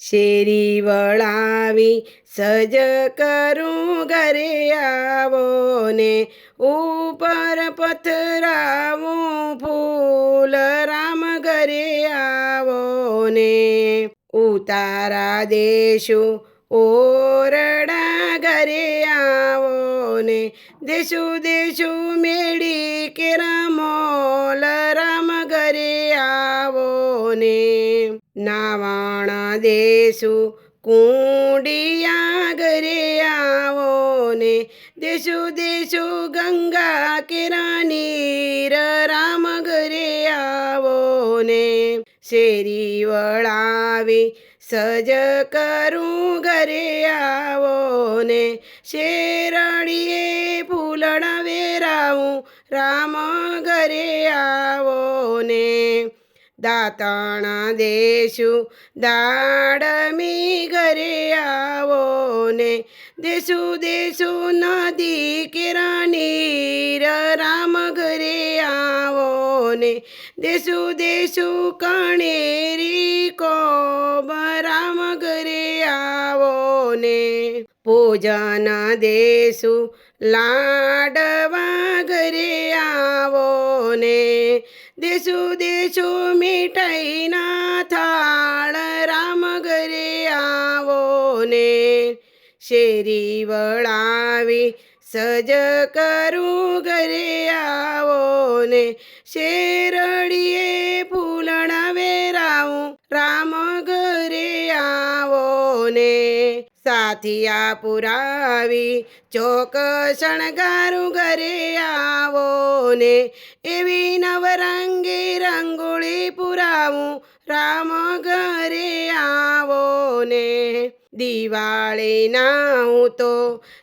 શેરી વળાવી સજ કરું ઘરે આવો ને, ઉપર પથરાવું ફૂલ રામ ઘરે આવો ને. ઉતારા દેશું ઓરડા ઘરે આવો ને, દેશું દેશું મેળી કેરા મોલ રામ ઘરે આવો ને. નાવાણા દેશું કુંડિયા ઘરે આવો ને, દેશું દેશું ગંગા કેરા નીર રામ ઘરે આવો ને. શેરી વળાવી સજ કરું ઘરે આવો ને, શેરડીએ ફૂલડા વેરાવું રામ ઘરે આવો ને. દાંતણા દેશું દાડમી ઘરે આવો ને, દેશું દેશું નદી કેરા નીર રામ ઘરે આવો ને, દેશું દેશું કણેરી કોબ રામ ઘરે આવો ને. પૂજન દેશું લાડવા ઘરે આવો ને, દેશું દેશું મીઠાઈના થાળ રામ ઘરે આવો ને. શેરી વળાવી સજ કરું ઘરે આવો ને, શેરડીએ ફૂલણા વેરાવું રામ ઘરે આવો ને. સાથિયા પુરાવી ચોક શણગારું ઘરે આવો ને, એવી નવરંગી રંગોળી પુરાવું રામ ઘરે આવો ને. દિવાળીના હું તો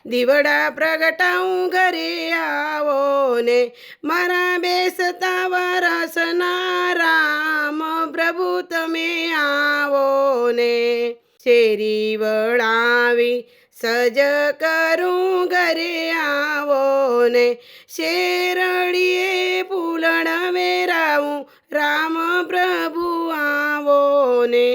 દીવડા પ્રગટાવું ઘરે આવો ને, મારા બેસતા વરસના રામ પ્રભુ તમે આવો ને. શેરી વળાવી સજ કરું ઘરે આવો ને, શેરડીએ ફૂલણ વેરાવું રામ પ્રભુ આવો ને.